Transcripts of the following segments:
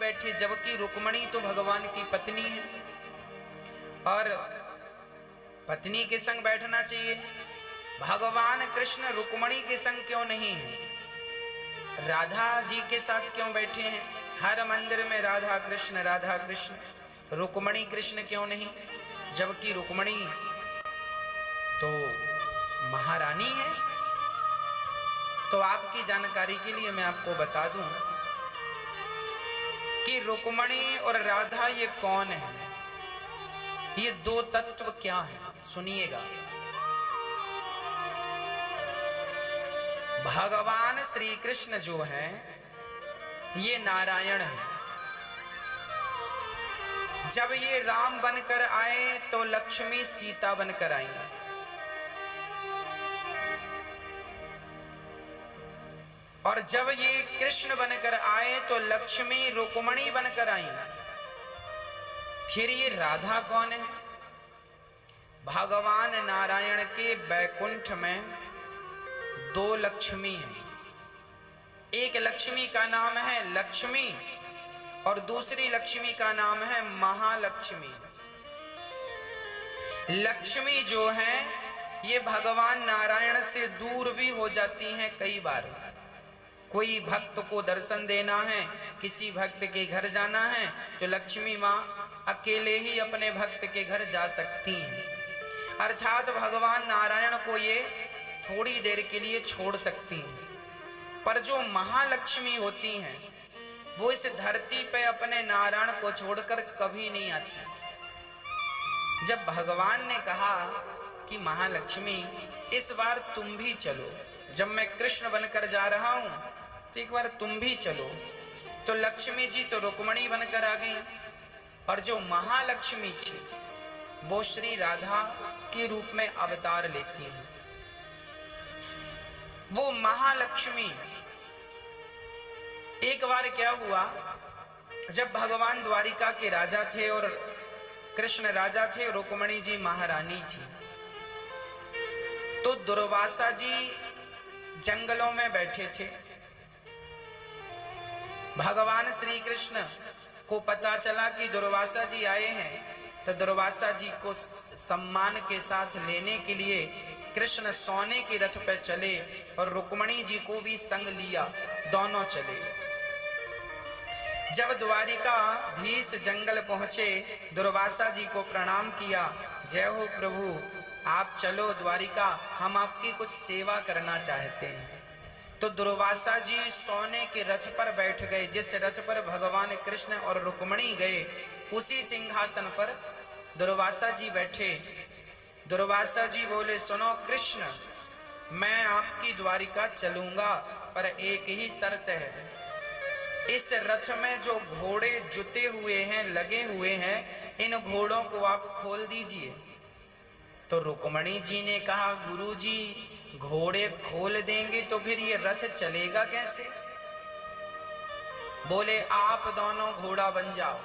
बैठे, जबकि रुक्मणी तो भगवान की पत्नी है और पत्नी के संग बैठना चाहिए। भगवान कृष्ण रुक्मणी के संग क्यों नहीं है? राधा जी के साथ क्यों बैठे हैं? हर मंदिर में राधा कृष्ण, रुक्मणी कृष्ण क्यों नहीं? जबकि रुक्मणी तो महारानी है। तो आपकी जानकारी के लिए मैं आपको बता दूं कि रुक्मणी और राधा ये कौन है, ये दो तत्व क्या है, सुनिएगा। भगवान श्री कृष्ण जो है ये नारायण है। जब ये राम बनकर आए तो लक्ष्मी सीता बनकर आई, और जब ये कृष्ण बनकर आए तो लक्ष्मी रुक्मणी बनकर आई। फिर ये राधा कौन है? भगवान नारायण के बैकुंठ में दो लक्ष्मी हैं। एक लक्ष्मी का नाम है लक्ष्मी और दूसरी लक्ष्मी का नाम है महालक्ष्मी। लक्ष्मी जो है ये भगवान नारायण से दूर भी हो जाती हैं कई बार। कोई भक्त को दर्शन देना है, किसी भक्त के घर जाना है, तो लक्ष्मी माँ अकेले ही अपने भक्त के घर जा सकती हैं। अर्थात भगवान नारायण को ये थोड़ी देर के लिए छोड़ सकती हैं। पर जो महालक्ष्मी होती हैं वो इस धरती पे अपने नारायण को छोड़कर कभी नहीं आती। जब भगवान ने कहा कि महालक्ष्मी इस बार तुम भी चलो, जब मैं कृष्ण बनकर जा रहा हूं तो एक बार तुम भी चलो, तो लक्ष्मी जी तो रुक्मणी बनकर आ गई और जो महालक्ष्मी थी वो श्री राधा के रूप में अवतार लेती हैं। वो महालक्ष्मी एक बार क्या हुआ, जब भगवान द्वारिका के राजा थे और कृष्ण राजा थे, रुक्मणी जी महारानी थी, तो दुर्वासा जी जंगलों में बैठे थे। भगवान श्री कृष्ण को पता चला कि दुर्वासा जी आए हैं, तो दुर्वासा जी को सम्मान के साथ लेने के लिए कृष्ण सोने के रथ पर चले और रुक्मणी जी को भी संग लिया, दोनों चले। जब द्वारिकाधीश जंगल पहुंचे, दुर्वासा जी को प्रणाम किया, जय हो प्रभु, आप चलो द्वारिका, हम आपकी कुछ सेवा करना चाहते हैं। तो दुर्वासा जी सोने के रथ पर बैठ गए। जिस रथ पर भगवान कृष्ण और रुक्मणी गए उसी सिंहासन पर दुर्वासा जी बैठे। दुर्वासा जी बोले, सुनो कृष्ण, मैं आपकी द्वारिका चलूंगा, पर एक ही शर्त है, इस रथ में जो घोड़े जुते हुए हैं, लगे हुए हैं, इन घोड़ों को आप खोल दीजिए। तो रुक्मणी जी ने कहा, गुरु जी घोड़े खोल देंगे तो फिर ये रथ चलेगा कैसे? बोले, आप दोनों घोड़ा बन जाओ।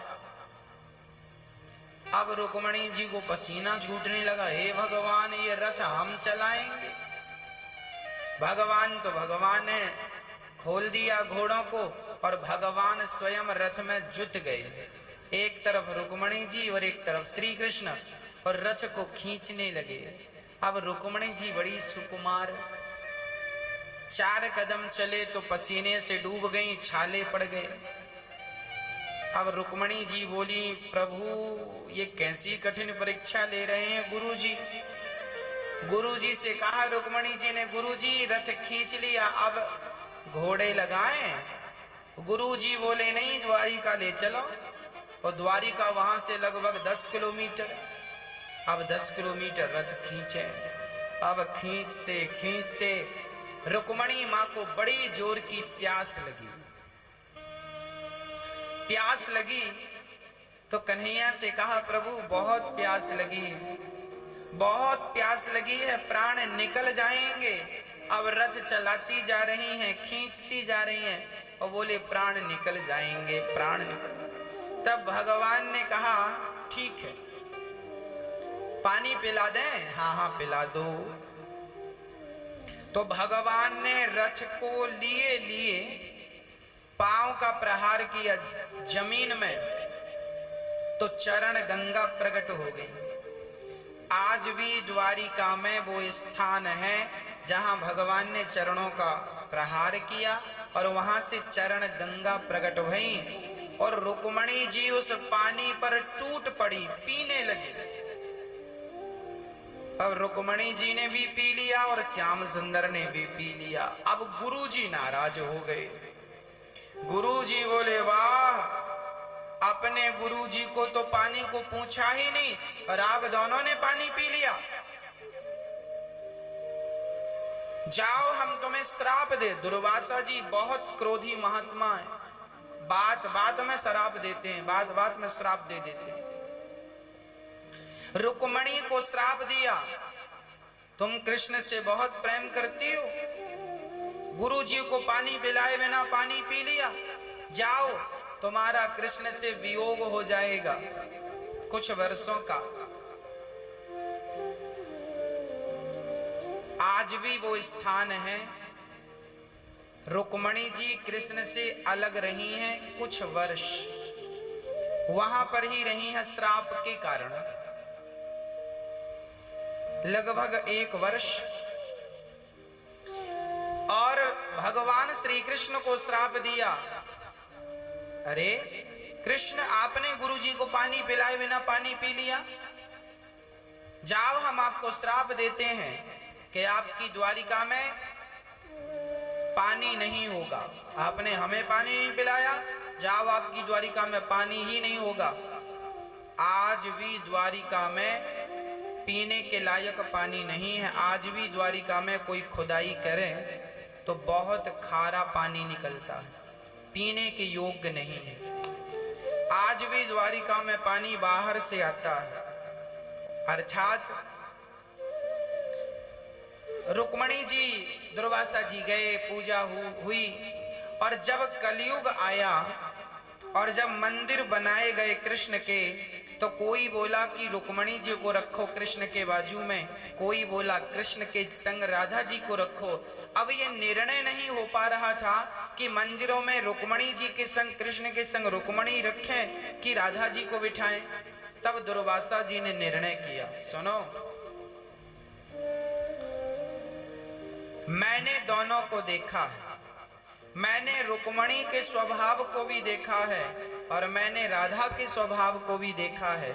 अब रुक्मणी जी को पसीना छूटने लगा, हे भगवान, ये रथ हम चलाएंगे? भगवान तो भगवान है, खोल दिया घोड़ों को और भगवान स्वयं रथ में जुट गए। एक तरफ रुक्मणी जी और एक तरफ श्री कृष्ण, और रथ को खींचने लगे। अब रुक्मणी जी बड़ी सुकुमार, 4 कदम चले तो पसीने से डूब गई, छाले पड़ गए। अब रुक्मणी जी बोली, प्रभु ये कैसी कठिन परीक्षा ले रहे हैं गुरु जी। गुरु जी से कहा रुक्मणी जी ने, गुरु जी रथ खींच लिया, अब घोड़े लगाएं? गुरु जी बोले, नहीं, द्वारिका ले चलो। और द्वारिका वहां से लगभग 10 किलोमीटर। अब 10 किलोमीटर रथ खींचे। अब खींचते खींचते रुक्मणी माँ को बड़ी जोर की प्यास लगी। प्यास लगी तो कन्हैया से कहा, प्रभु बहुत प्यास लगी, बहुत प्यास लगी है, प्राण निकल जाएंगे। अब रथ चलाती जा रही हैं, खींचती जा रही हैं, और बोले प्राण निकल जाएंगे, प्राण निकल। तब भगवान ने कहा, ठीक है, पानी पिला दें? हाँ हाँ पिला दो। तो भगवान ने रथ को लिए लिए पांव का प्रहार किया जमीन में तो चरण गंगा प्रकट हो गई। आज भी द्वारिका में वो स्थान है जहां भगवान ने चरणों का प्रहार किया और वहां से चरण गंगा प्रकट हुई और रुक्मणी जी उस पानी पर टूट पड़ी, पीने लगी। अब रुक्मणी जी ने भी पी लिया और श्याम सुंदर ने भी पी लिया। अब गुरु जी नाराज हो गए। गुरु जी बोले, वाह, अपने गुरु जी को तो पानी को पूछा ही नहीं और आप दोनों ने पानी पी लिया। जाओ, हम तुम्हें श्राप दे। दुर्वासा जी बहुत क्रोधी महात्मा है, बात बात में श्राप देते हैं, बात बात में श्राप दे देते हैं। रुक्मणी को श्राप दिया, तुम कृष्ण से बहुत प्रेम करती हो, गुरु जी को पानी पिलाए बिना पानी पी लिया, जाओ, तुम्हारा कृष्ण से वियोग हो जाएगा कुछ वर्षों का। आज भी वो स्थान है, रुक्मणी जी कृष्ण से अलग रही हैं कुछ वर्ष, वहां पर ही रही हैं श्राप के कारण, लगभग 1 वर्ष। और भगवान श्री कृष्ण को श्राप दिया, अरे कृष्ण, आपने गुरु जी को पानी पिलाए बिना पानी पी लिया, जाओ, हम आपको श्राप देते हैं कि आपकी द्वारिका में पानी नहीं होगा। आपने हमें पानी नहीं पिलाया, जाओ, आपकी द्वारिका में पानी ही नहीं होगा। आज भी द्वारिका में पीने के लायक पानी नहीं है। आज भी द्वारिका में कोई खुदाई करे तो बहुत खारा पानी निकलता है, पीने के योग्य नहीं है। आज भी द्वारिका में पानी बाहर से आता है। अर्थात रुक्मणी जी, दुर्वासा जी गए, पूजा हुई, और जब कलयुग आया और जब मंदिर बनाए गए कृष्ण के, तो कोई बोला कि रुक्मणी जी को रखो कृष्ण के बाजू में, कोई बोला कृष्ण के संग राधा जी को रखो। अब ये निर्णय नहीं हो पा रहा था कि मंदिरों में रुक्मणी जी के संग कृष्ण के संग रुक्मणी रखें कि राधा जी को बिठाएं। तब दुर्वासा जी ने निर्णय किया, सुनो, मैंने दोनों को देखा है, मैंने रुक्मणी के स्वभाव को भी देखा है और मैंने राधा के स्वभाव को भी देखा है।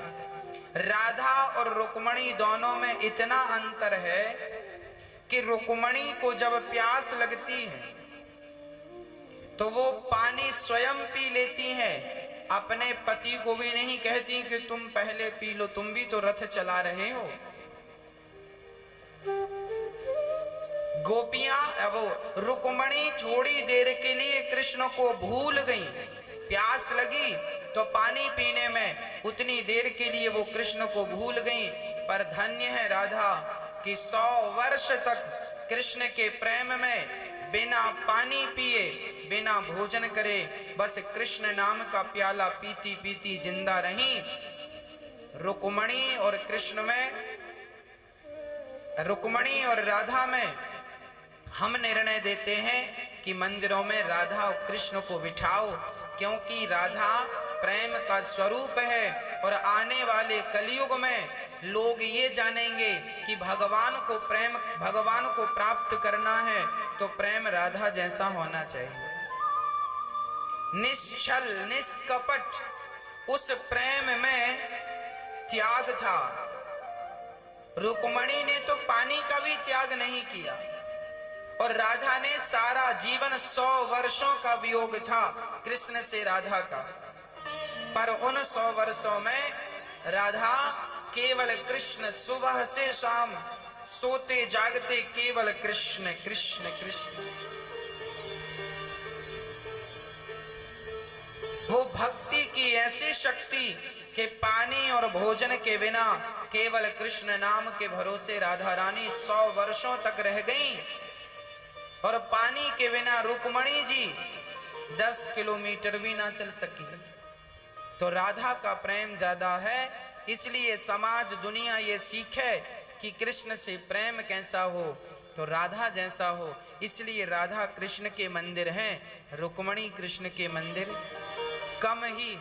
राधा और रुक्मणी दोनों में इतना अंतर है कि रुक्मणी को जब प्यास लगती है तो वो पानी स्वयं पी लेती है, अपने पति को भी नहीं कहती कि तुम पहले पी लो, तुम भी तो रथ चला रहे हो। गोपियां, अब रुक्मणी थोड़ी देर के लिए कृष्ण को भूल गई, प्यास लगी तो पानी पीने में उतनी देर के लिए वो कृष्ण को भूल गई। पर धन्य है राधा कि 100 वर्ष तक कृष्ण के प्रेम में बिना पानी पिए, बिना भोजन करे, बस कृष्ण नाम का प्याला पीती पीती जिंदा रही। रुक्मणी और कृष्ण में, रुक्मणी और राधा में हम निर्णय देते हैं कि मंदिरों में राधा और कृष्ण को बिठाओ, क्योंकि राधा प्रेम का स्वरूप है और आने वाले कलयुग में लोग ये जानेंगे कि भगवान को प्राप्त करना है तो प्रेम राधा जैसा होना चाहिए। निश्चल निष्कपट उस प्रेम में त्याग था। रुक्मणी ने तो पानी का भी त्याग नहीं किया और राधा ने सारा जीवन 100 वर्षों का वियोग था कृष्ण से राधा का, पर उन 100 वर्षों में राधा केवल कृष्ण, सुबह से शाम सोते जागते केवल कृष्ण कृष्ण कृष्ण। वो भक्ति की ऐसी शक्ति कि पानी और भोजन के बिना केवल कृष्ण नाम के भरोसे राधा रानी 100 वर्षों तक रह गईं। और पानी के बिना रुक्मणी जी 10 किलोमीटर भी ना चल सकी। तो राधा का प्रेम ज्यादा है, इसलिए समाज दुनिया ये सीखे कि कृष्ण से प्रेम कैसा हो। तो राधा जैसा हो, इसलिए राधा कृष्ण के मंदिर हैं, रुक्मणी कृष्ण के मंदिर कम ही